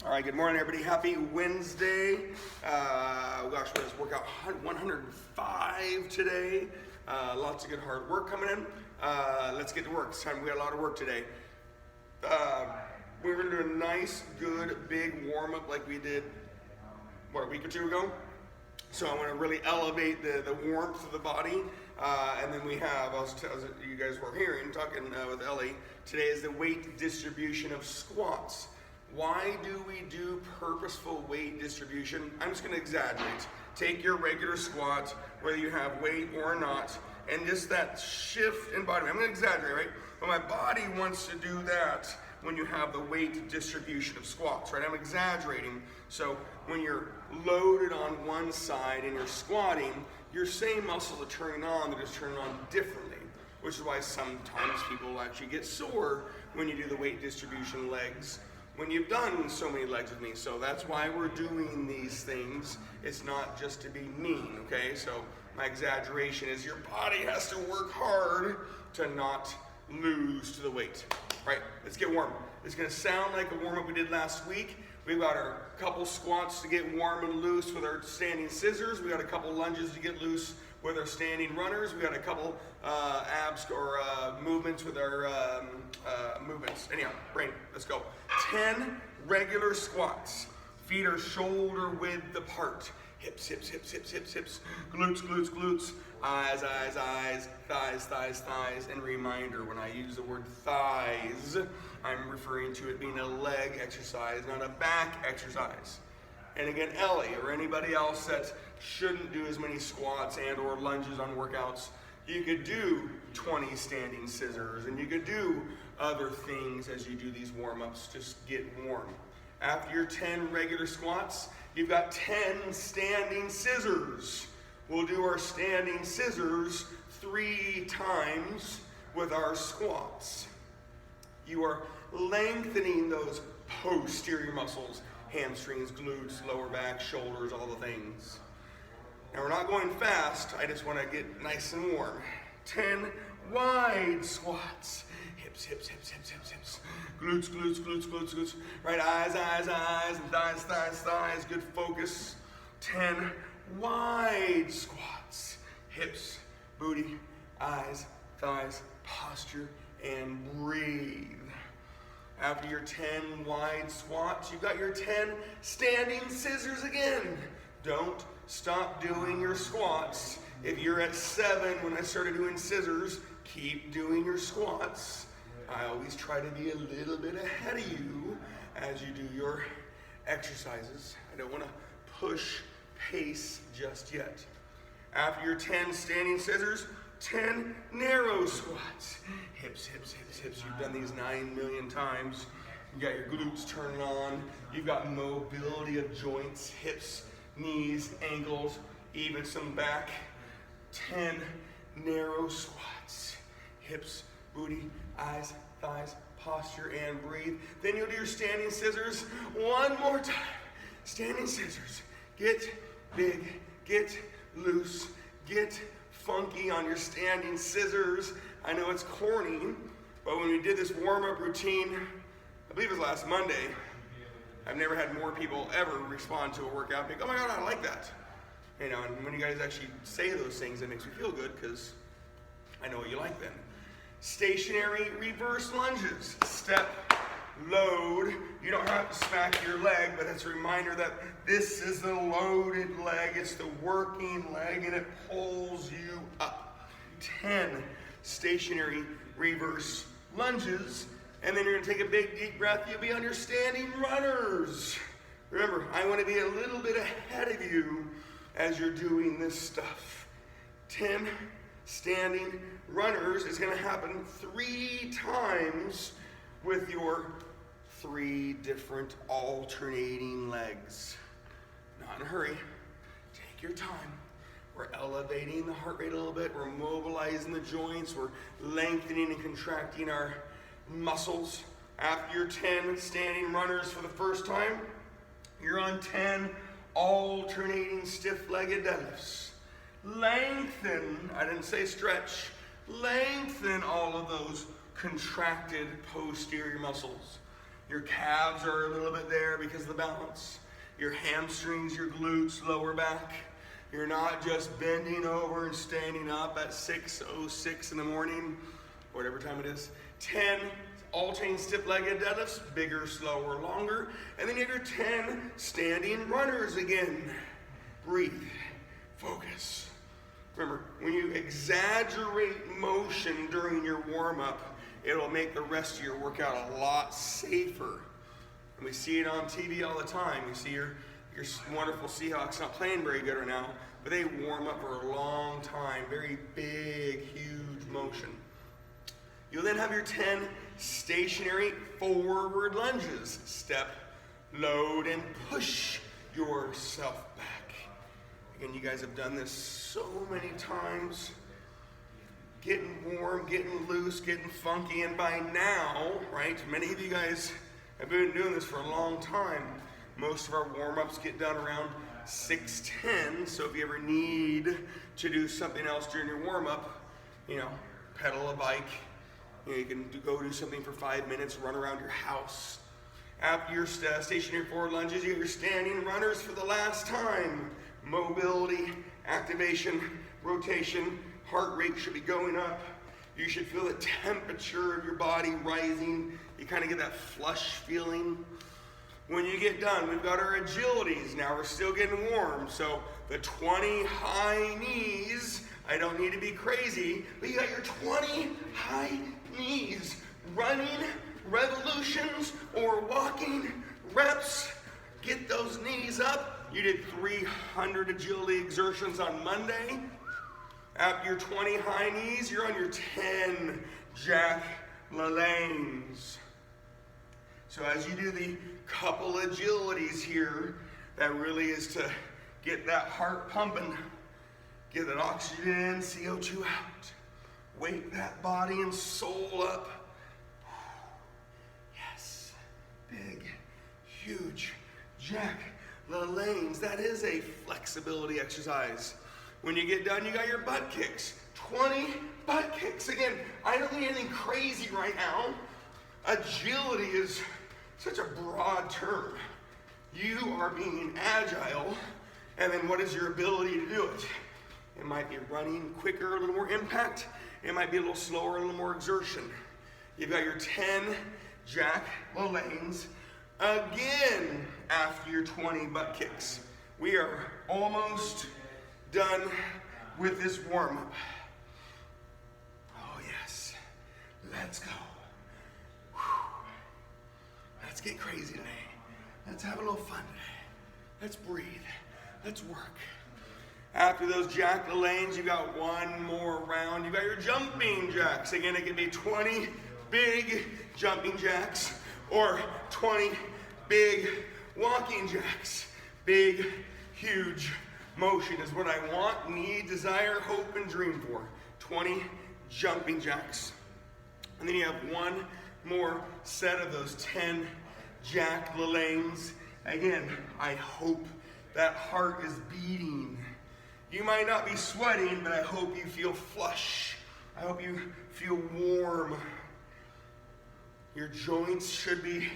All right, good morning, everybody. Happy Wednesday. Gosh, what is workout 105 today? Lots of good hard work coming in. Let's get to work. It's time. We got a lot of work today. We're going to do a nice, good, big warm-up like we did, a week or two ago? So I want to really elevate the warmth of the body. And then we have, as you guys were hearing, talking with Ellie, today is the weight distribution of squats. Why do we do purposeful weight distribution? I'm just going to exaggerate. Take your regular squat, whether you have weight or not, and just that shift in body. I'm going to exaggerate, right? But my body wants to do that when you have the weight distribution of squats, right? I'm exaggerating. So when you're loaded on one side and you're squatting, your same muscles are turning on, they're just turning on differently, which is why sometimes people actually get sore when you do the weight distribution legs, when you've done so many legs with me. So that's why we're doing these things. It's not just to be mean, okay? So my exaggeration is your body has to work hard to not lose to the weight. Right, let's get warm. It's gonna sound like a warm-up we did last week. We've got our couple squats to get warm and loose with our standing scissors. We got a couple lunges to get loose with our standing runners. We got a couple abs or movements with our movements. Anyhow, brain, let's go. 10 regular squats. Feet are shoulder width apart. Hips, hips, hips, hips, hips, hips. Glutes, glutes, glutes. Eyes, eyes, eyes. Thighs, thighs, thighs. And reminder, when I use the word thighs, I'm referring to it being a leg exercise, not a back exercise. And again, Ellie or anybody else that shouldn't do as many squats and or lunges on workouts, you could do 20 standing scissors and you could do other things as you do these warm-ups. Just get warm. After your 10 regular squats, you've got 10 standing scissors. We'll do our standing scissors 3 times with our squats. You are lengthening those posterior muscles, hamstrings, glutes, lower back, shoulders, all the things. Now we're not going fast, I just want to get nice and warm. 10 wide squats. Hips, hips, hips, hips, hips, hips. Glutes, glutes, glutes, glutes, glutes. Right, eyes, eyes, eyes, and thighs, thighs, thighs. Good focus. 10 wide squats. Hips, booty, eyes, thighs, posture, and breathe. After your 10 wide squats, you've got your 10 standing scissors again. Don't stop doing your squats. If you're at 7 when I started doing scissors, keep doing your squats. I always try to be a little bit ahead of you as you do your exercises. I don't want to push pace just yet. After your 10 standing scissors, 10 narrow squats. Hips, hips, hips, hips. You've done these 9 million times. You got your glutes turning on. You've got mobility of joints, hips, knees, ankles, even some back. 10 narrow squats. Hips, booty, eyes, thighs, posture, and breathe. Then you'll do your standing scissors one more time. Standing scissors. Get big, get loose, get funky on your standing scissors. I know it's corny, but when we did this warm-up routine, I believe it was last Monday, I've never had more people ever respond to a workout and be, oh my God, I like that. You know, and when you guys actually say those things, it makes me feel good because I know what you like then. Stationary reverse lunges. Step, load. You don't have to smack your leg, but it's a reminder that this is the loaded leg. It's the working leg, and it pulls you up. 10 stationary reverse lunges, and then you're going to take a big deep breath. You'll be on your standing runners. Remember, I want to be a little bit ahead of you as you're doing this stuff. 10 standing runners is going to happen 3 times with your 3 different alternating legs. Not in a hurry. Take your time. We're elevating the heart rate a little bit. We're mobilizing the joints. We're lengthening and contracting our muscles. After your 10 standing runners for the first time, you're on 10 alternating stiff-legged deadlifts. Lengthen, I didn't say stretch, lengthen all of those contracted posterior muscles. Your calves are a little bit there because of the balance. Your hamstrings, your glutes, lower back. You're not just bending over and standing up at 6:06 in the morning, whatever time it is. 10 alternating stiff-legged deadlifts, bigger, slower, longer. And then you have your 10 standing runners again. Breathe, focus. Remember, when you exaggerate motion during your warm-up, it'll make the rest of your workout a lot safer. And we see it on TV all the time. You see your wonderful Seahawks not playing very good right now, but they warm up for a long time. Very big, huge motion. You'll then have your 10 stationary forward lunges. Step, load, and push yourself back. Again, you guys have done this so many times. Getting warm, getting loose, getting funky, and by now, right, many of you guys have been doing this for a long time. Most of our warm-ups get done around 6:10, so if you ever need to do something else during your warm-up, pedal a bike, you can go do something for 5 minutes, run around your house. After your stationary forward lunges, you have your standing runners for the last time. Mobility, activation, rotation, heart rate should be going up. You should feel the temperature of your body rising. You kind of get that flush feeling. When you get done, we've got our agilities. Now we're still getting warm. So the 20 high knees, I don't need to be crazy, but you got your 20 high knees. Running revolutions or walking reps. Get those knees up. You did 300 agility exertions on Monday. After your 20 high knees, you're on your 10 Jack LaLannes. So as you do the couple agilities here, that really is to get that heart pumping, get that oxygen in, CO2 out, wake that body and soul up. Yes, big, huge Jack LaLannes. That is a flexibility exercise. When you get done, you got your butt kicks. 20 butt kicks. Again, I don't need anything crazy right now. Agility is such a broad term. You are being agile, and then what is your ability to do it? It might be running quicker, a little more impact. It might be a little slower, a little more exertion. You've got your 10 Jack LaLannes. Again, after your 20 butt kicks. We are almost done with this warm-up. Oh yes, let's go. Whew. Let's get crazy today. Let's have a little fun today. Let's breathe, let's work. After those Jack LaLannes, you got one more round. You got your jumping jacks. Again, it can be 20 big jumping jacks or 20 big walking jacks. Big, huge motion is what I want, need, desire, hope, and dream for. 20 jumping jacks. And then you have one more set of those 10 Jack LaLannes. Again, I hope that heart is beating. You might not be sweating, but I hope you feel flush. I hope you feel warm. Your joints should be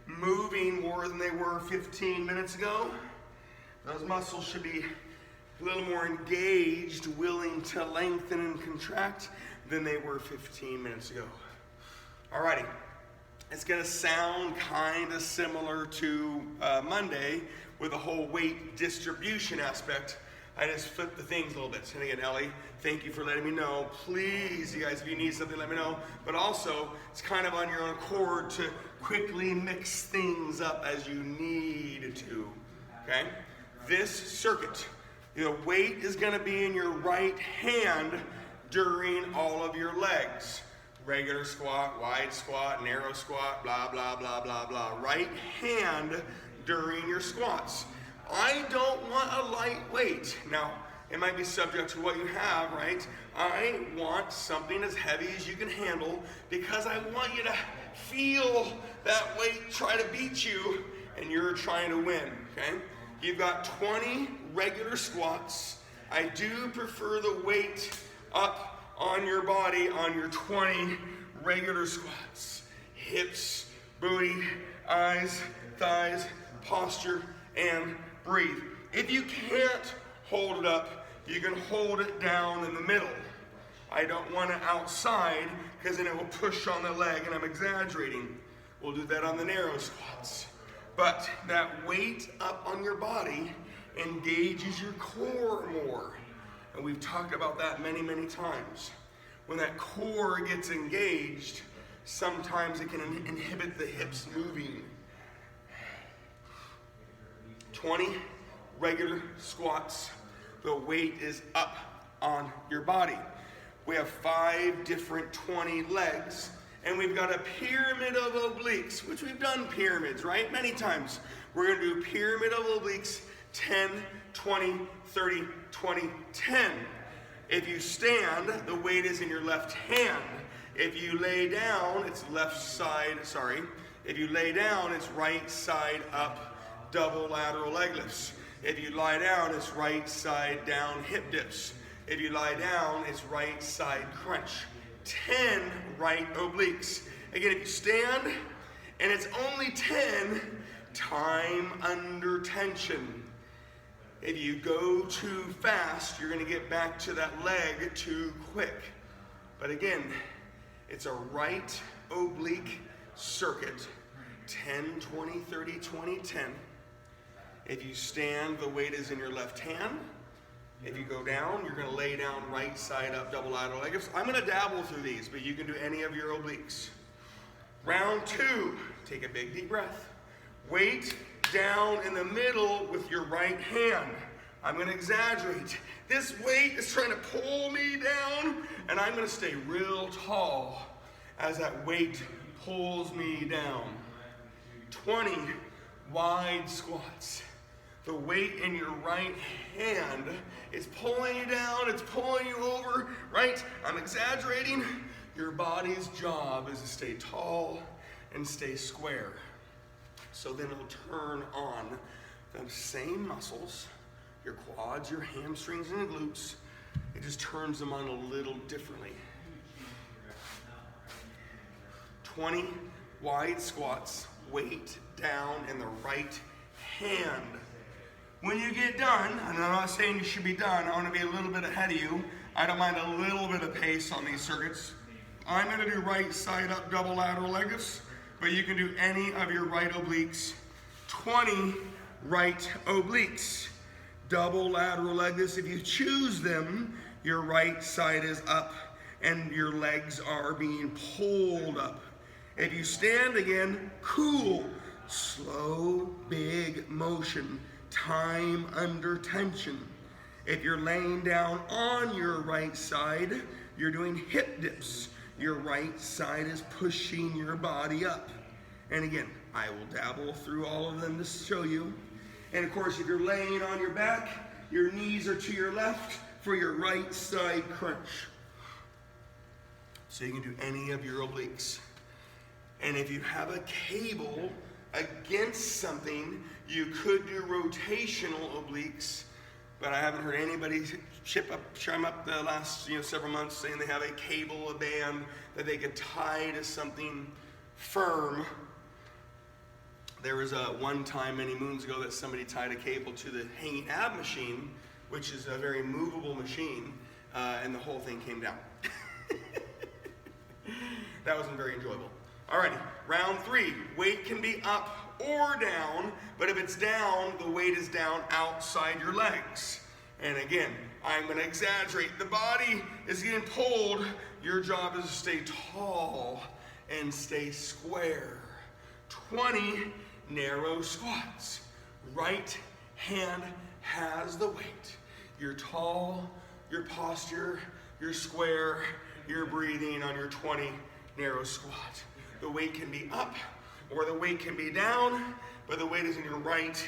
moving more than they were 15 minutes ago. Those muscles should be a little more engaged, willing to lengthen and contract than they were 15 minutes ago. Alrighty, it's gonna sound kind of similar to Monday with the whole weight distribution aspect. I just flipped the things a little bit. And again, Ellie, thank you for letting me know. Please, you guys, if you need something, let me know. But also, it's kind of on your own accord to quickly mix things up as you need to, okay? This circuit, the weight is gonna be in your right hand during all of your legs. Regular squat, wide squat, narrow squat, blah, blah, blah, blah, blah. Right hand during your squats. I don't want a light weight. Now, it might be subject to what you have, right? I want something as heavy as you can handle because I want you to feel that weight try to beat you and you're trying to win, okay? You've got 20 regular squats. I do prefer the weight up on your body on your 20 regular squats. Hips, booty, eyes, thighs, posture, and breathe. If you can't hold it up, you can hold it down in the middle. I don't want it outside because then it will push on the leg and I'm exaggerating. We'll do that on the narrow squats. But that weight up on your body engages your core more. And we've talked about that many, many times. When that core gets engaged, sometimes it can inhibit the hips moving. 20 regular squats. The weight is up on your body. We have 5 different 20 legs, and we've got a pyramid of obliques, which we've done pyramids, right? Many times. We're gonna do pyramid of obliques, 10, 20, 30, 20, 10. If you stand, the weight is in your left hand. If you lay down, it's left side, If you lay down, it's right side up, double lateral leg lifts. If you lie down, it's right side down hip dips. If you lie down, it's right side crunch. 10 right obliques. Again, if you stand and it's only 10, time under tension. If you go too fast, you're gonna get back to that leg too quick. But again, it's a right oblique circuit. 10, 20, 30, 20, 10. If you stand, the weight is in your left hand. If you go down, you're gonna lay down right side up, double lateral leg lifts. I'm gonna dabble through these, but you can do any of your obliques. Round 2, take a big deep breath. Weight down in the middle with your right hand. I'm gonna exaggerate. This weight is trying to pull me down, and I'm gonna stay real tall as that weight pulls me down. 20 wide squats. The weight in your right hand is pulling you down, it's pulling you over, right? I'm exaggerating. Your body's job is to stay tall and stay square. So then it'll turn on the same muscles, your quads, your hamstrings, and your glutes. It just turns them on a little differently. 20 wide squats, weight down in the right hand. When you get done, and I'm not saying you should be done, I want to be a little bit ahead of you. I don't mind a little bit of pace on these circuits. I'm going to do right side up double lateral leg lifts, but you can do any of your right obliques. 20 right obliques. Double lateral leg lifts. If you choose them, your right side is up and your legs are being pulled up. If you stand again, cool. Slow, big motion. Time under tension. If you're laying down on your right side, you're doing hip dips. Your right side is pushing your body up. And again, I will dabble through all of them to show you. And of course, if you're laying on your back, your knees are to your left for your right side crunch. So you can do any of your obliques. And if you have a cable against something, you could do rotational obliques, but I haven't heard anybody chime up the last several months saying they have a cable, a band that they can tie to something firm. There was one time many moons ago that somebody tied a cable to the hanging ab machine, which is a very movable machine, and the whole thing came down. That wasn't very enjoyable. Alrighty, round 3. Weight can be up or down, but if it's down, the weight is down outside your legs. And again, I'm going to exaggerate. The body is getting pulled. Your job is to stay tall and stay square. 20 narrow squats. Right hand has the weight. You're tall, your posture, you're square, you're breathing on your 20 narrow squat. The weight can be up or the weight can be down, but the weight is in your right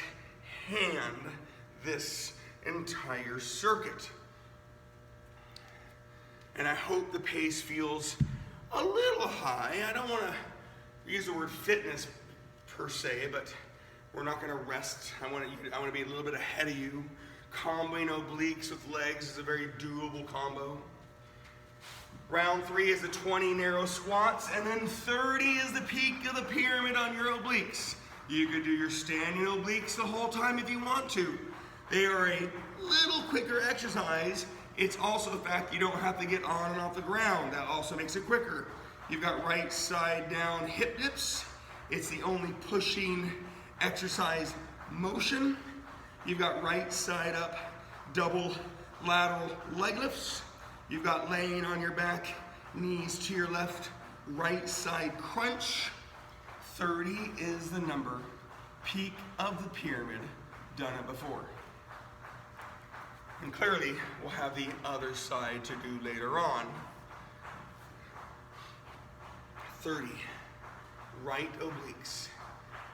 hand this entire circuit. And I hope the pace feels a little high. I don't want to use the word fitness per se, but we're not going to rest. I want to be a little bit ahead of you. Comboing obliques with legs is a very doable combo. Round 3 is the 20 narrow squats, and then 30 is the peak of the pyramid on your obliques. You could do your standing obliques the whole time if you want to. They are a little quicker exercise. It's also the fact you don't have to get on and off the ground. That also makes it quicker. You've got right side down hip dips. It's the only pushing exercise motion. You've got right side up double lateral leg lifts. You've got laying on your back, knees to your left, right side crunch. 30 is the number. Peak of the pyramid, done it before. And clearly, we'll have the other side to do later on. 30, right obliques.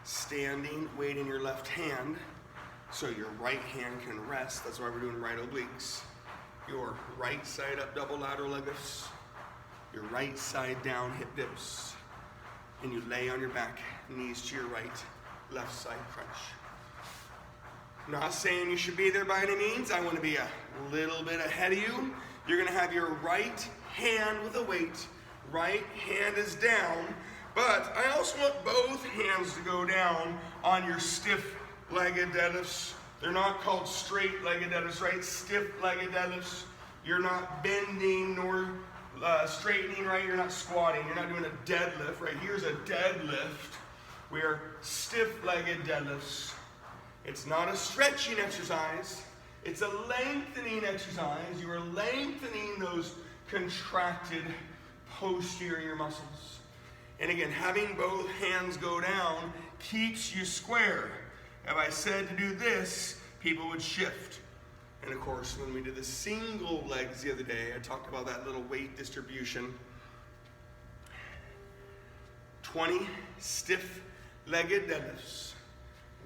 Standing, weight in your left hand, so your right hand can rest. That's why we're doing right obliques. Your right side up double lateral leg lifts. Your right side down hip dips. And you lay on your back, knees to your right, left side crunch. Not saying you should be there by any means. I want to be a little bit ahead of you. You're going to have your right hand with a weight. Right hand is down, but I also want both hands to go down on your stiff-legged deadlifts. They're not called straight-legged deadlifts, right? Stiff-legged deadlifts. You're not bending nor straightening, right? You're not squatting. You're not doing a deadlift, right? Here's a deadlift. We are stiff-legged deadlifts. It's not a stretching exercise. It's a lengthening exercise. You are lengthening those contracted posterior muscles. And again, having both hands go down keeps you square. If I said to do this, people would shift. And of course, when we did the single legs the other day, I talked about that little weight distribution. 20 stiff-legged deadlifts.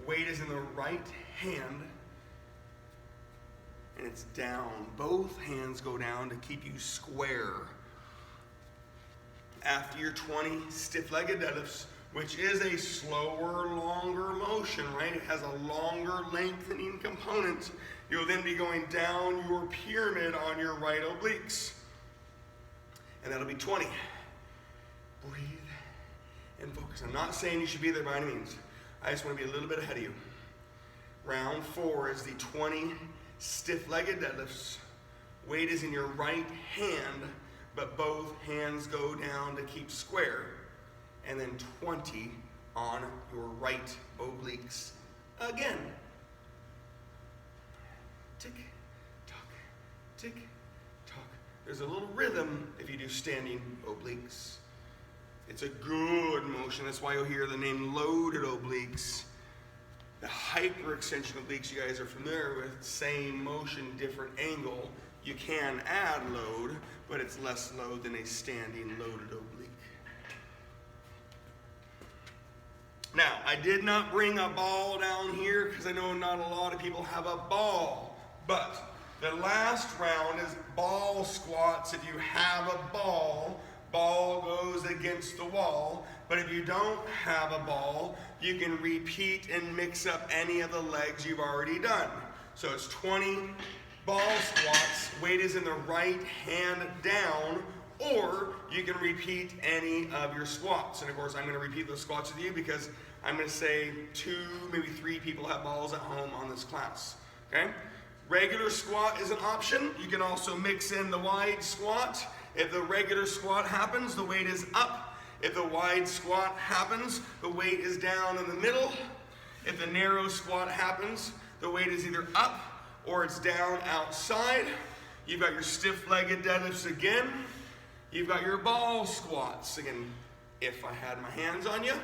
Weight is in the right hand, and it's down. Both hands go down to keep you square. After your 20 stiff-legged deadlifts, which is a slower, longer motion, right? It has a longer lengthening component. You'll then be going down your pyramid on your right obliques. And that'll be 20. Breathe and focus. I'm not saying you should be there by any means. I just want to be a little bit ahead of you. Round 4 is the 20 stiff-legged deadlifts. Weight is in your right hand, but both hands go down to keep square. And then 20 on your right obliques again. Tick, tock, tick, tock. There's a little rhythm if you do standing obliques. It's a good motion. That's why you'll hear the name loaded obliques. The hyperextension obliques you guys are familiar with, same motion, different angle. You can add load, but it's less load than a standing loaded oblique. Now, I did not bring a ball down here because I know not a lot of people have a ball. But the last round is ball squats. If you have a ball, ball goes against the wall. But if you don't have a ball, you can repeat and mix up any of the legs you've already done. So it's 20 ball squats. Weight is in the right hand down. Or you can repeat any of your squats. And of course, I'm going to repeat those squats with you because I'm going to say 2, maybe 3 people have balls at home on this class. Okay? Regular squat is an option. You can also mix in the wide squat. If the regular squat happens, the weight is up. If the wide squat happens, the weight is down in the middle. If the narrow squat happens, the weight is either up or it's down outside. You've got your stiff-legged deadlifts again. You've got your ball squats. Again, if I had my hands on you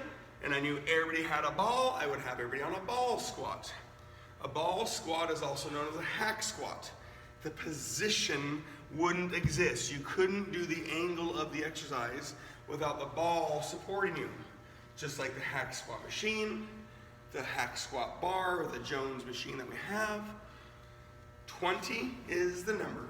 and I knew everybody had a ball, I would have everybody on a ball squat. A ball squat is also known as a hack squat. The position wouldn't exist. You couldn't do the angle of the exercise without the ball supporting you. Just like the hack squat machine, the hack squat bar, or the Jones machine that we have. 20 is the number.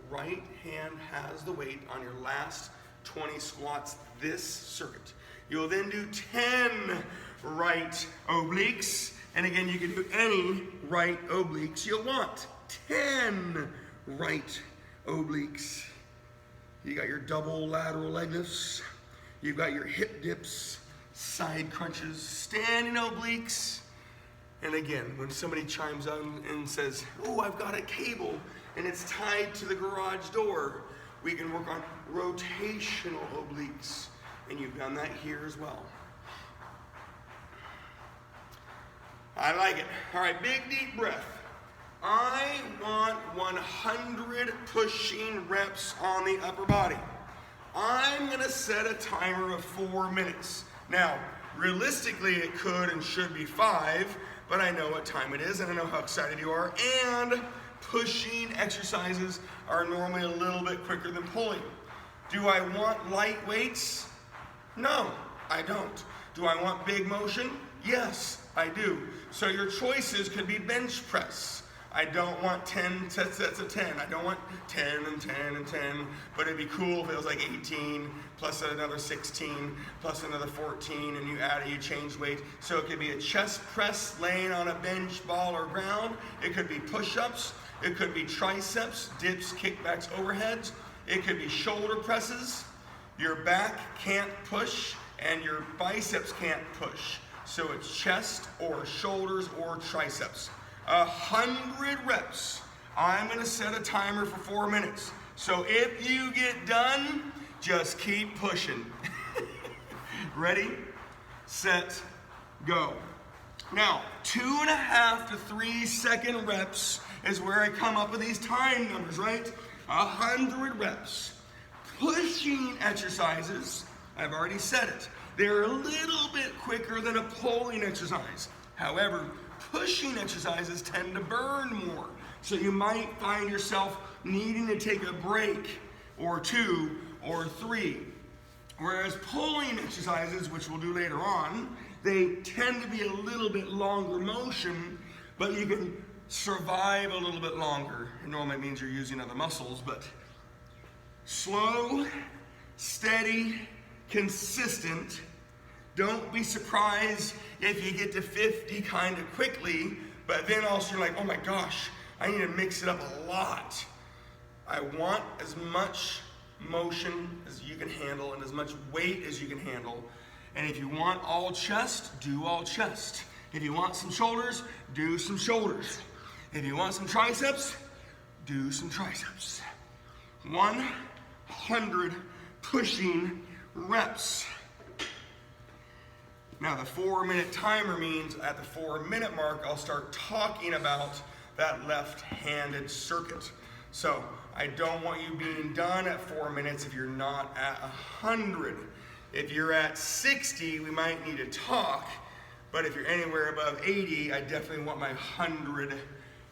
Right hand has the weight on your last 20 squats this circuit. You'll then do 10 right obliques. And again, you can do any right obliques you want. 10 right obliques. You got your double lateral leg lifts. You've got your hip dips, side crunches, standing obliques. And again, when somebody chimes on and says, oh, I've got a cable and it's tied to the garage door, we can work on rotational obliques. And you've done that here as well. I like it. All right, big deep breath. I want 100 pushing reps on the upper body. I'm gonna set a timer of 4 minutes. Now, realistically, it could and should be 5, but I know what time it is and I know how excited you are, and pushing exercises are normally a little bit quicker than pulling. Do I want light weights? No, I don't. Do I want big motion? Yes, I do. So your choices could be bench press. I don't want 10 sets of 10. I don't want 10 and 10 and 10, but it'd be cool if it was like 18 plus another 16 plus another 14, and you change weight. So it could be a chest press laying on a bench, ball, or ground. It could be push-ups. It could be triceps, dips, kickbacks, overheads. It could be shoulder presses. Your back can't push and your biceps can't push. So it's chest or shoulders or triceps. 100 reps. I'm gonna set a timer for 4 minutes. So if you get done, just keep pushing. Ready, set, go. Now, 2.5 to 3 second reps is where I come up with these time numbers, right? 100 reps. Pushing exercises, I've already said it, they're a little bit quicker than a pulling exercise. However, pushing exercises tend to burn more. So you might find yourself needing to take a break or 2 or 3. Whereas pulling exercises, which we'll do later on, they tend to be a little bit longer motion, but you can survive a little bit longer. It normally means you're using other muscles, but slow, steady, consistent. Don't be surprised if you get to 50 kind of quickly, but then also you're like, oh my gosh, I need to mix it up a lot. I want as much motion as you can handle and as much weight as you can handle. And if you want all chest, do all chest. If you want some shoulders, do some shoulders. If you want some triceps, do some triceps. 100 pushing reps. Now the 4 minute timer means at the 4 minute mark, I'll start talking about that left-handed circuit. So I don't want you being done at 4 minutes if you're not at 100. If you're at 60, we might need to talk, but if you're anywhere above 80, I definitely want my 100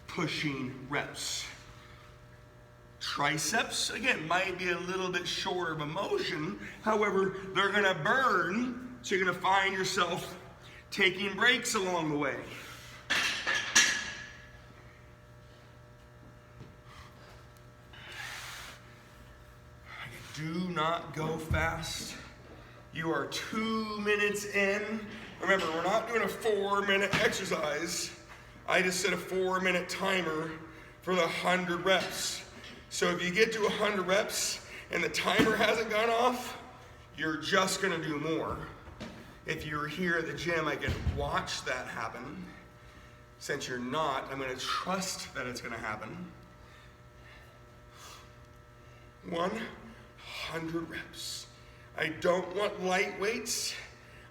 pushing reps. Triceps, again, might be a little bit shorter of a motion. However, they're gonna burn, so you're gonna find yourself taking breaks along the way. Do not go fast. You are 2 minutes in. Remember, we're not doing a 4 minute exercise. I just set a 4 minute timer for the 100 reps. So if you get to 100 reps and the timer hasn't gone off, you're just gonna do more. If you're here at the gym, I can watch that happen. Since you're not, I'm gonna trust that it's gonna happen. 100 reps. I don't want light weights.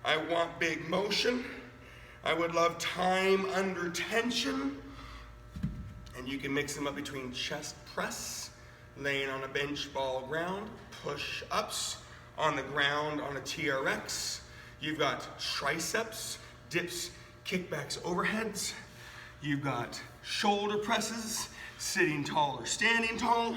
I want big motion. I would love time under tension. And you can mix them up between chest press, laying on a bench, ball, ground, push-ups on the ground on a TRX. You've got triceps, dips, kickbacks, overheads. You've got shoulder presses, sitting tall or standing tall.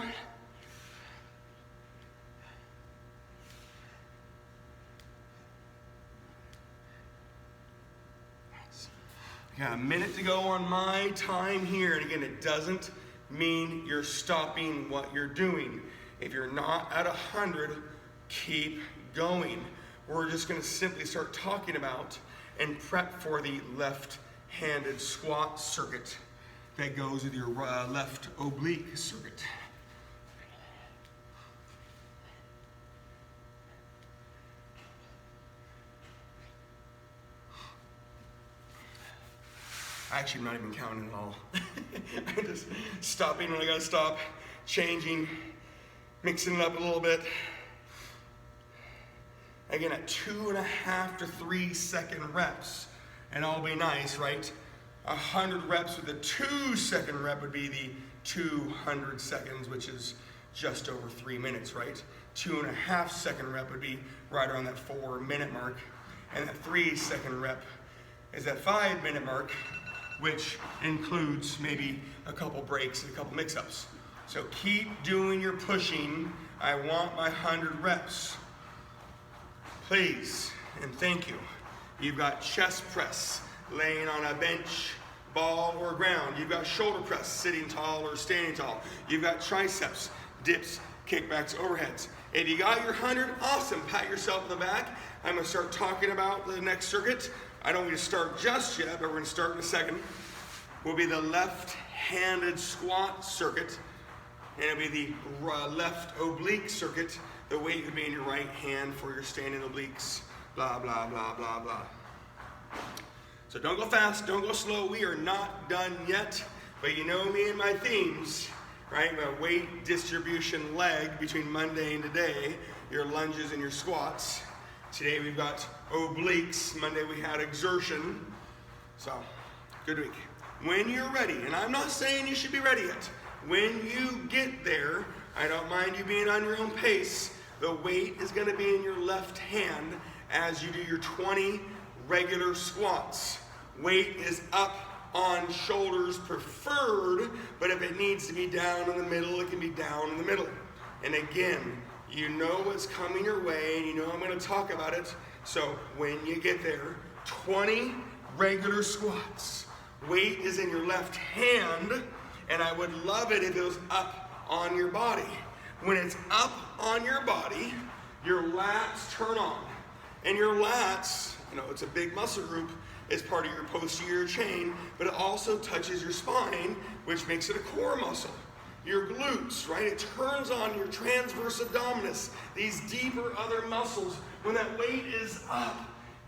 I got a minute to go on my time here. And again, it doesn't mean you're stopping what you're doing. If you're not at 100, keep going. We're just gonna simply start talking about and prep for the left-handed squat circuit that goes with your left oblique circuit. Actually, I'm not even counting at all. I'm just stopping when I gotta stop, changing, mixing it up a little bit. Again, at 2.5 to 3 second reps, and all be nice, right? 100 reps with a 2-second rep would be the 200 seconds, which is just over 3 minutes, right? 2.5 second rep would be right around that 4-minute mark, and that 3-second rep is that 5-minute mark, which includes maybe a couple breaks and a couple mix-ups. So keep doing your pushing. I want my 100 reps. Please, and thank you. You've got chest press, laying on a bench, ball, or ground. You've got shoulder press, sitting tall or standing tall. You've got triceps, dips, kickbacks, overheads. If you got your 100, awesome. Pat yourself in the back. I'm gonna start talking about the next circuit. I don't want you to start just yet, but we're gonna start in a second. Will be the left-handed squat circuit, and it'll be the left oblique circuit. The weight would be in your right hand for your standing obliques, blah, blah, blah, blah, blah. So don't go fast, don't go slow. We are not done yet, but you know me and my themes, right? My weight distribution leg between Monday and today, your lunges and your squats. Today we've got obliques. Monday we had exertion. So, good week. When you're ready, and I'm not saying you should be ready yet. When you get there, I don't mind you being on your own pace. The weight is going to be in your left hand as you do your 20 regular squats. Weight is up on shoulders preferred, but if it needs to be down in the middle, it can be down in the middle. And again, you know what's coming your way, and you know I'm going to talk about it. So when you get there, 20 regular squats. Weight is in your left hand, and I would love it if it was up on your body. When it's up on your body, your lats turn on. And your lats, you know, it's a big muscle group, it's part of your posterior chain, but it also touches your spine, which makes it a core muscle. Your glutes, right? It turns on your transverse abdominis, these deeper other muscles. When that weight is up,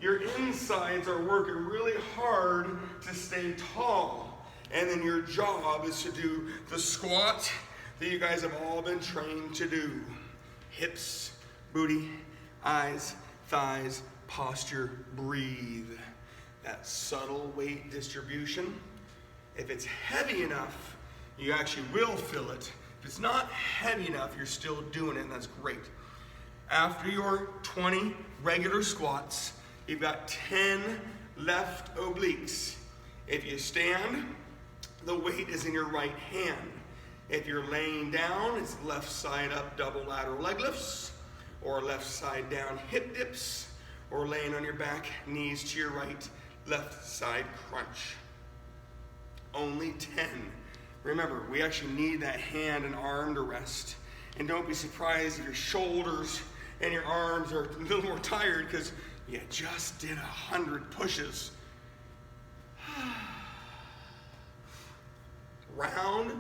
your insides are working really hard to stay tall. And then your job is to do the squat that you guys have all been trained to do. Hips, booty, eyes, thighs, posture, breathe. That subtle weight distribution. If it's heavy enough, you actually will feel it. If it's not heavy enough, you're still doing it, and that's great. After your 20 regular squats, you've got 10 left obliques. If you stand, the weight is in your right hand. If you're laying down, it's left side up double lateral leg lifts, or left side down hip dips, or laying on your back, knees to your right, left side crunch. Only 10. Remember, we actually need that hand and arm to rest. And don't be surprised if your shoulders and your arms are a little more tired because you just did 100 pushes. Round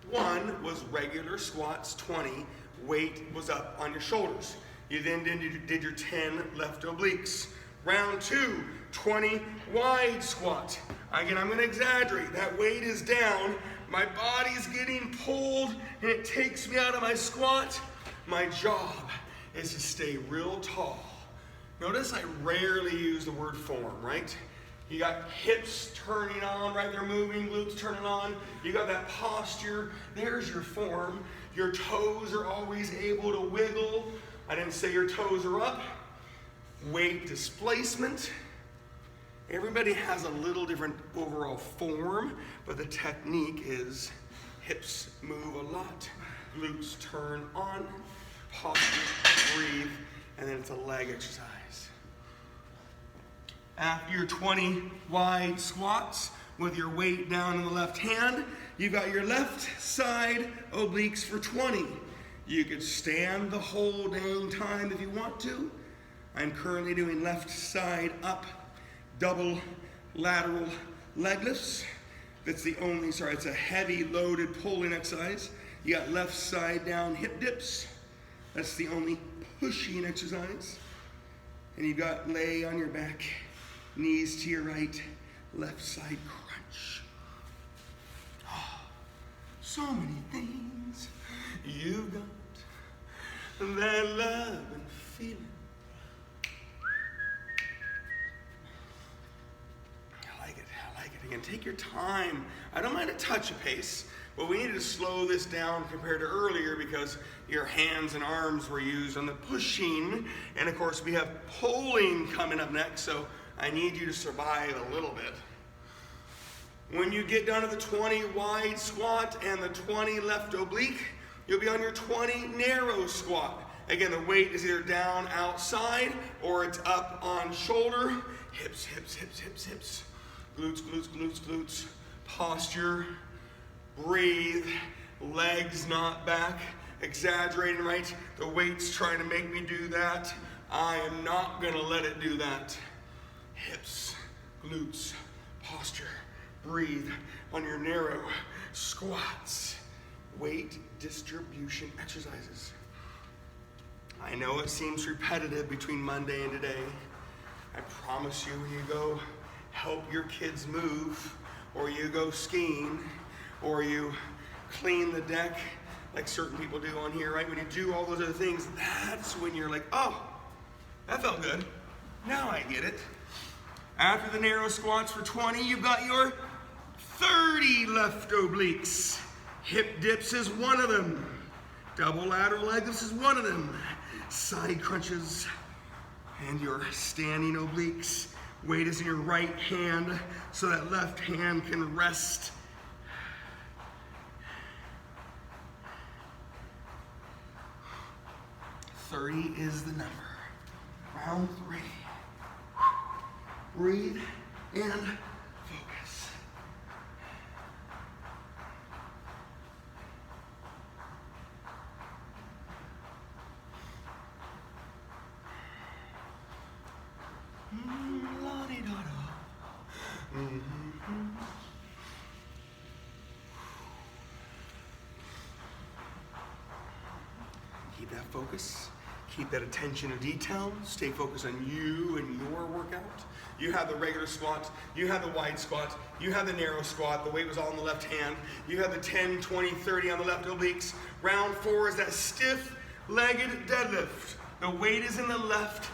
1 was regular squats, 20. Weight was up on your shoulders. You then did your 10 left obliques. Round 2, 20 wide squat. Again, I'm going to exaggerate. That weight is down. My body's getting pulled, and it takes me out of my squat. My job is to stay real tall. Notice I rarely use the word form, right? You got hips turning on, right? They're moving, glutes turning on. You got that posture. There's your form. Your toes are always able to wiggle. I didn't say your toes are up. Weight displacement. Everybody has a little different overall form, but the technique is hips move a lot, glutes turn on, posture, breathe, and then it's a leg exercise. After your 20 wide squats with your weight down in the left hand, you've got your left side obliques for 20. You could stand the whole dang time if you want to. I'm currently doing left side up, double lateral leg lifts. That's the only, it's a heavy loaded pulling exercise. You got left side down hip dips. That's the only pushing exercise. And you've got lay on your back, knees to your right, left side crunch. crunch. Oh, so many things you've got, that love and feeling. I like it. Again, take your time. I don't mind a touch of pace, but we needed to slow this down compared to earlier because your hands and arms were used on the pushing, and of course we have pulling coming up next, so I need you to survive a little bit. When you get down to the 20 wide squat and the 20 left oblique, you'll be on your 20 narrow squat. Again, the weight is either down outside or it's up on shoulder. Hips, hips, hips, hips, hips. Glutes, glutes, glutes, glutes. Posture. Breathe. Legs not back. Exaggerating, right? The weight's trying to make me do that. I am not going to let it do that. Hips, glutes, posture. Breathe on your narrow squats. Weight distribution exercises. I know it seems repetitive between Monday and today. I promise you, when you go help your kids move, or you go skiing, or you clean the deck like certain people do on here, right? When you do all those other things, that's when you're like, oh, that felt good. Now I get it. After the narrow squats for 20, you've got your 30 left obliques. Hip dips is one of them. Double lateral leg lifts is one of them. Side crunches and your standing obliques. Weight is in your right hand so that left hand can rest. $30 is the number. Round 3. Breathe and focus. Keep that focus. Keep that attention to detail. Stay focused on you and your workout. You have the regular squat. You have the wide squat. You have the narrow squat. The weight was all in the left hand. You have the 10, 20, 30 on the left obliques. Round 4 is that stiff-legged deadlift. The weight is in the left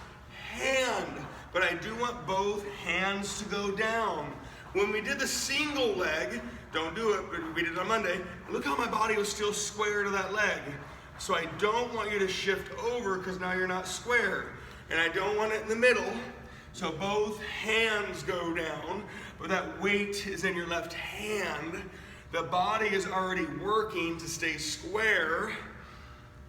hand, but I do want both hands to go down. When we did the single leg, don't do it, but we did it on Monday, look how my body was still square to that leg. So I don't want you to shift over because now you're not square. And I don't want it in the middle. So both hands go down, but that weight is in your left hand. The body is already working to stay square.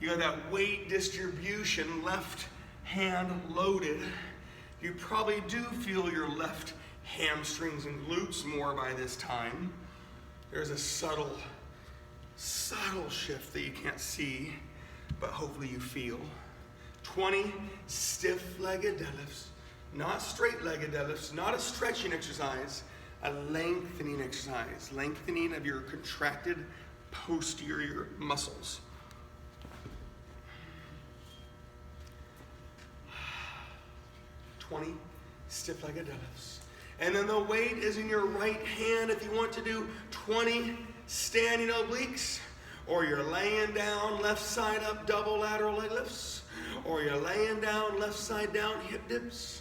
You have that weight distribution, left hand loaded. You probably do feel your left hamstrings and glutes more by this time. There's a subtle shift that you can't see, but hopefully you feel. 20 stiff-legged deadlifts, not straight-legged deadlifts, not a stretching exercise, a lengthening exercise, lengthening of your contracted posterior muscles. Stiff-legged deadlifts. And then the weight is in your right hand if you want to do 20 standing obliques, or you're laying down left side up double lateral leg lifts, or you're laying down left side down hip dips,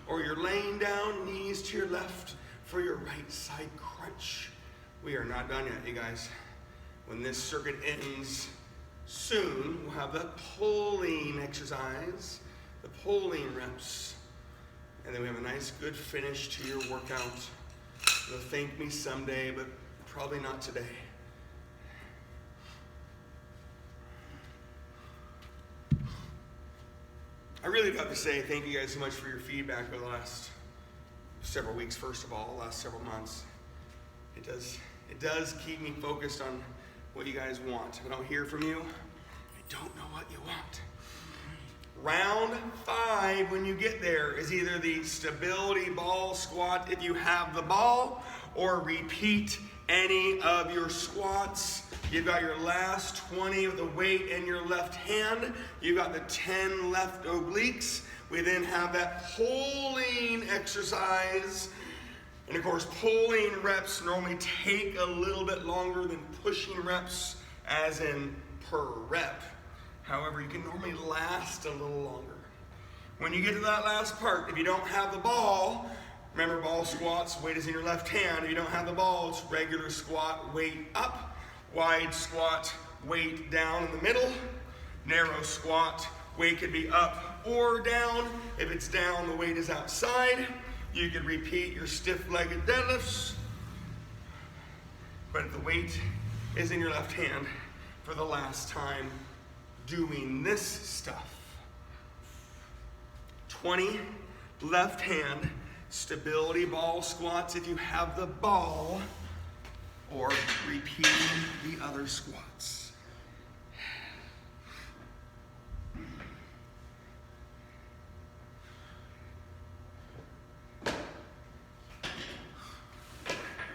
or you're laying down knees to your left for your right side crunch. We are not done yet, you guys. When this circuit ends soon, we'll have the pulling exercise, the pulling reps. And then we have a nice good finish to your workout. You'll thank me someday, but probably not today. I really do have to say thank you guys so much for your feedback over the last several weeks, first of all, last several months. It does keep me focused on what you guys want. If I don't hear from you, I don't know what you want. Round 5, when you get there, is either the stability ball squat if you have the ball, or repeat any of your squats. You've got your last 20 of the weight in your left hand. You've got the 10 left obliques. We then have that pulling exercise. And of course, pulling reps normally take a little bit longer than pushing reps, as in per rep. However, you can normally last a little longer. When you get to that last part, if you don't have the ball, remember ball squats, weight is in your left hand. If you don't have the ball, it's regular squat, weight up. Wide squat, weight down in the middle. Narrow squat, weight could be up or down. If it's down, the weight is outside. You could repeat your stiff-legged deadlifts, but the weight is in your left hand for the last time doing this stuff. 20 left hand stability ball squats if you have the ball, or repeating the other squats.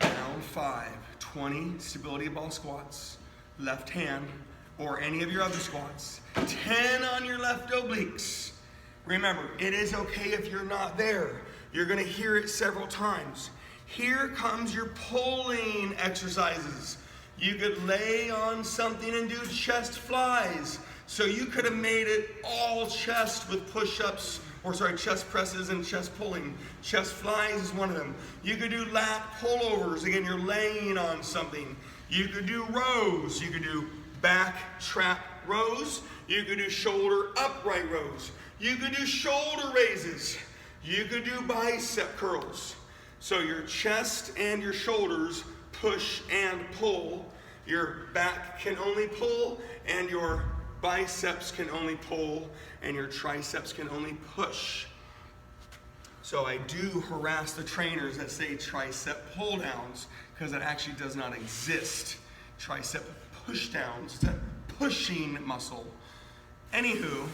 Round 5, 20 stability ball squats, left hand, or any of your other squats. 10 on your left obliques. Remember, it is okay if you're not there. You're gonna hear it several times. Here comes your pulling exercises. You could lay on something and do chest flies. So you could have made it all chest with push-ups, or sorry, chest presses and chest pulling. Chest flies is one of them. You could do lat pullovers. Again, you're laying on something. You could do rows. You could do back trap rows. You could do shoulder upright rows. You could do shoulder raises. You could do bicep curls. So your chest and your shoulders push and pull. Your back can only pull, and your biceps can only pull, and your triceps can only push. So I do harass the trainers that say tricep pull downs, because it actually does not exist. Tricep push downs, it's a pushing muscle. Anywho,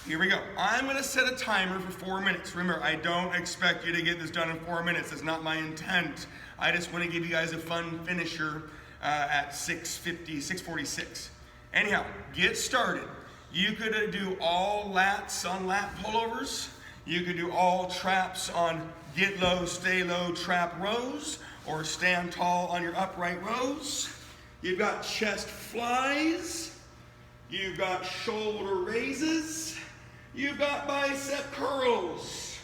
here we go. I'm gonna set a timer for 4 minutes. Remember, I don't expect you to get this done in 4 minutes. That's not my intent. I just wanna give you guys a fun finisher at 6:46. Anyhow, get started. You could do all lats on lat pullovers. You could do all traps on get low, stay low trap rows, or stand tall on your upright rows. You've got chest flies. You've got shoulder raises. You've got bicep curls.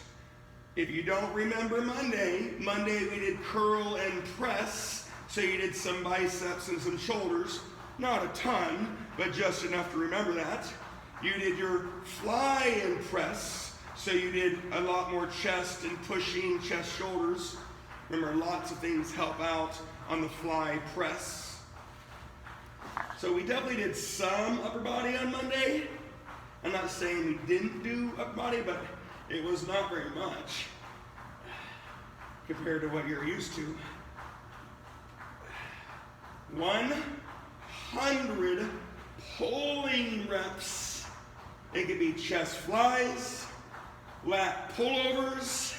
If you don't remember Monday we did curl and press. So you did some biceps and some shoulders. Not a ton, but just enough to remember that. You did your fly and press. So you did a lot more chest and pushing, chest, shoulders. Remember, lots of things help out on the fly press. So we definitely did some upper body on Monday. I'm not saying we didn't do upper body, but it was not very much compared to what you're used to. 100 pulling reps. It could be chest flies, lat pullovers,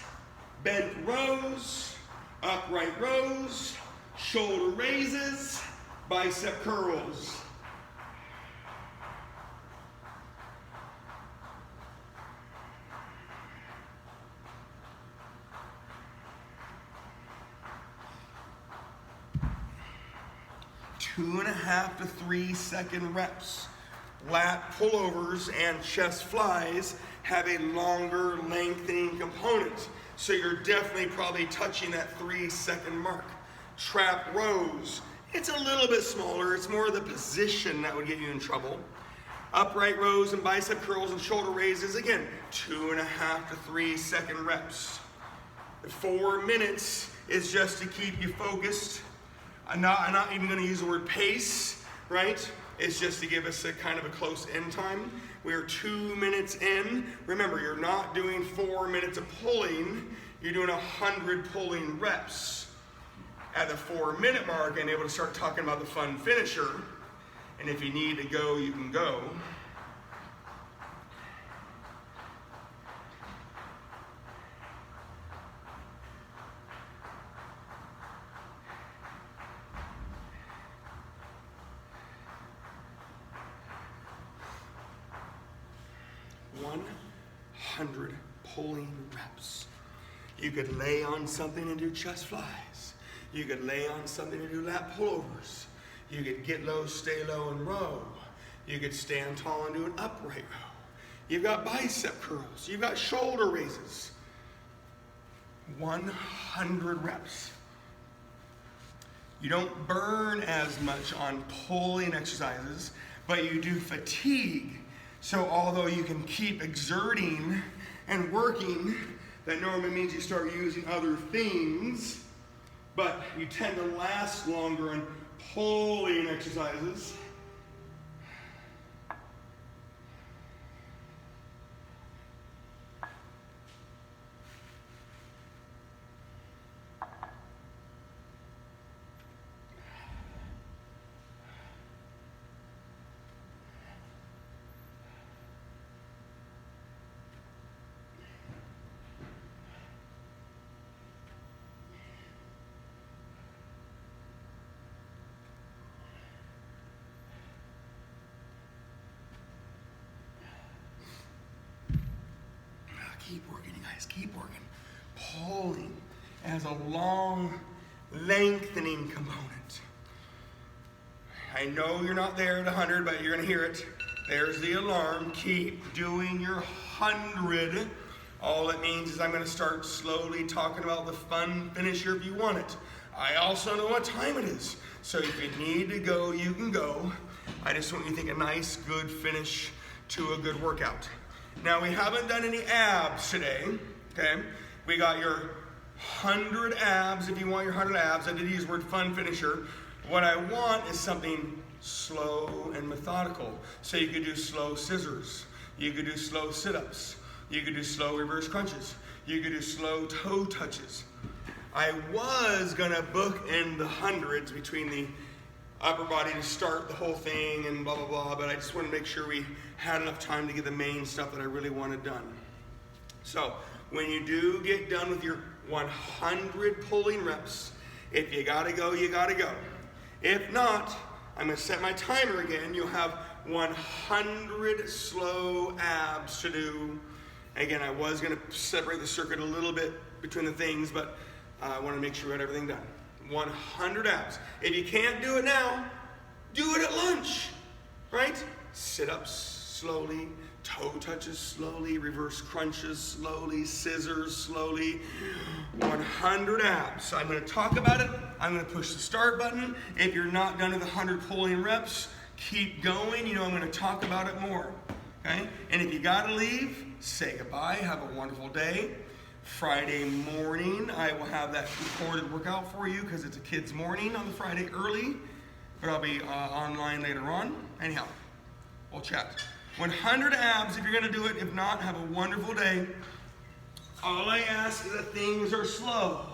bent rows, upright rows, shoulder raises, bicep curls. Two and a half to 3 second reps. Lat pullovers and chest flies have a longer lengthening component. So you're definitely probably touching that 3 second mark. Trap rows, it's a little bit smaller. It's more the position that would get you in trouble. Upright rows and bicep curls and shoulder raises, again, 2.5 to 3 second reps. 4 minutes is just to keep you focused. I'm not even going to use the word pace, right? It's just to give us a kind of a close end time. We're 2 minutes in. Remember, you're not doing 4 minutes of pulling. You're doing 100 pulling reps. At the 4 minute mark, I'm able to start talking about the fun finisher. And if you need to go, you can go. Pulling reps. You could lay on something and do chest flies. You could lay on something and do lat pullovers. You could get low, stay low, and row. You could stand tall and do an upright row. You've got bicep curls. You've got shoulder raises. 100 reps. You don't burn as much on pulling exercises, but you do fatigue. So although you can keep exerting and working, that normally means you start using other things, but you tend to last longer in pulling exercises. Keep working, you guys, keep working. Pulling as a long, lengthening component. I know you're not there at 100, but you're gonna hear it. There's the alarm. Keep doing your 100. All it means is I'm gonna start slowly talking about the fun finisher if you want it. I also know what time it is. So if you need to go, you can go. I just want you to think a nice, good finish to a good workout. Now we haven't done any abs today, okay? We got your 100 abs, if you want your 100 abs. I did use the word fun finisher. What I want is something slow and methodical. So you could do slow scissors. You could do slow sit-ups. You could do slow reverse crunches. You could do slow toe touches. I was gonna book in the hundreds between the upper body to start the whole thing and blah, blah, blah, but I just want to make sure we had enough time to get the main stuff that I really wanted done. So when you do get done with your 100 pulling reps, if you gotta go, you gotta go. If not, I'm gonna set my timer again. You'll have 100 slow abs to do. Again, I was gonna separate the circuit a little bit between the things, but I wanna make sure we had everything done. 100 abs. If you can't do it now, do it at lunch, right? Sit-ups slowly, toe touches slowly, reverse crunches slowly, scissors slowly. 100 abs. So I'm gonna talk about it. I'm gonna push the start button. If you're not done with 100 pulling reps, keep going. You know I'm gonna talk about it more, okay? And if you gotta leave, say goodbye, have a wonderful day. Friday morning, I will have that recorded workout for you because it's a kid's morning on the Friday early, but I'll be online later on. Anyhow, we'll chat. 100 abs if you're gonna do it. If not, have a wonderful day. All I ask is that things are slow.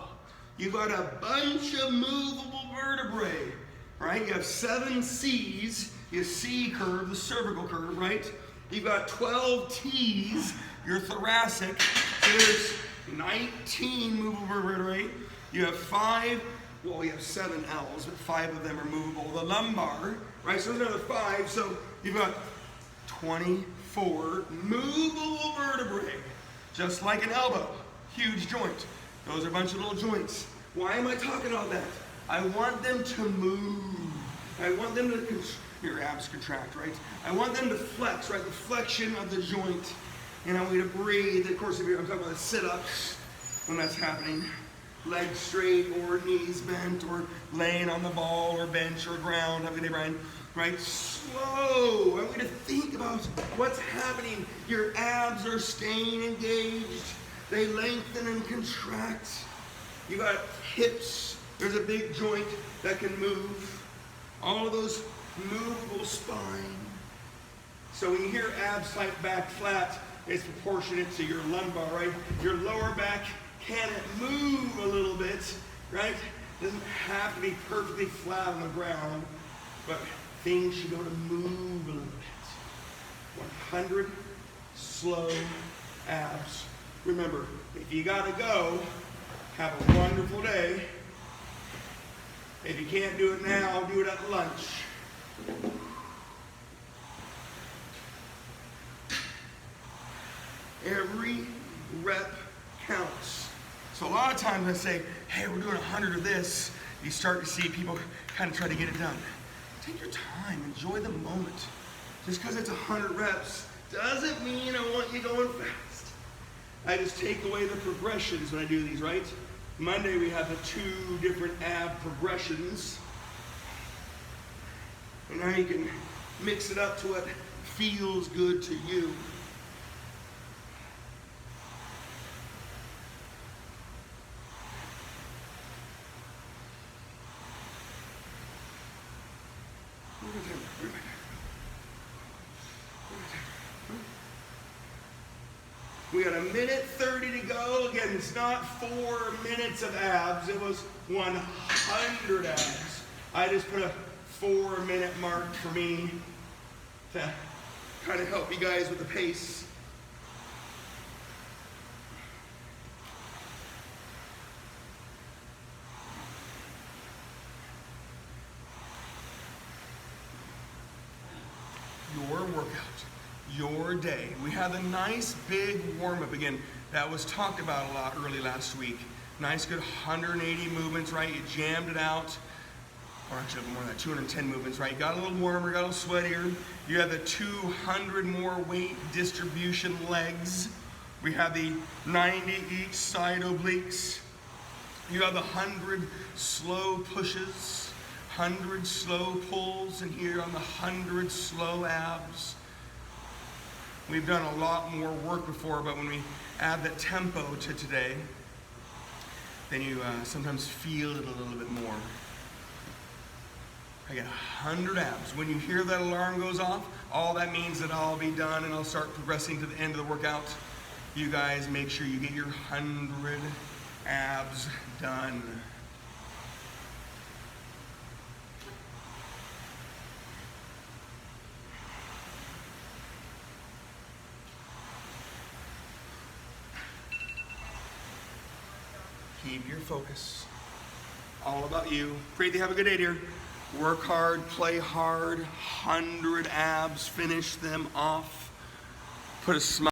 You've got a bunch of movable vertebrae, right? You have 7 C's, your C curve, the cervical curve, right? You've got 12 T's, your thoracic. So there's 19 movable vertebrae. You have 5, well, you have 7 L's, but 5 of them are movable. The lumbar, right? So there's another 5. So you've got 24 movable vertebrae, just like an elbow. Huge joint. Those are a bunch of little joints. Why am I talking about that? I want them to move. I want them to, your abs contract, right? I want them to flex, right? The flexion of the joint. And I want you to breathe. Of course, if I'm talking about the sit-ups, when that's happening, legs straight or knees bent or laying on the ball or bench or ground. Have a good day, Brian. Right? Slow. I want you to think about what's happening. Your abs are staying engaged. They lengthen and contract. You got hips. There's a big joint that can move. All of those movable spine. So when you hear abs tight back flat, it's proportionate to your lumbar, right? Your lower back, can it move a little bit, right? It doesn't have to be perfectly flat on the ground, but things should go to move a little bit. 100 slow abs. Remember, if you gotta go, have a wonderful day. If you can't do it now, do it at lunch. Every rep counts. So a lot of times I say, hey, we're doing 100 of this. You start to see people kind of try to get it done. Take your time, enjoy the moment. Just because it's 100 reps doesn't mean I want you going fast. I just take away the progressions when I do these, right? Monday we have the 2 different ab progressions. And now you can mix it up to what feels good to you. We got 1:30 to go. Again, it's not 4 minutes of abs. It was 100 abs. I just put a 4-minute mark for me to kind of help you guys with the pace. Your workout, your day. We had a nice big warm-up. Again, that was talked about a lot early last week. Nice good 180 movements, right? You jammed it out. Or actually more than that, 210 movements, right? Got a little warmer, got a little sweatier. You have the 200 more weight distribution legs. We have the 90 each side obliques. You have the 100 slow pushes, 100 slow pulls, and here on the 100 slow abs. We've done a lot more work before, but when we add that tempo to today, then you sometimes feel it a little bit more. I got 100 abs. When you hear that alarm goes off, all that means that I'll be done and I'll start progressing to the end of the workout. You guys make sure you get your 100 abs done. Keep your focus. All about you. Pray you have a good day, dear. Work hard, play hard, 100 abs, finish them off. Put a smile.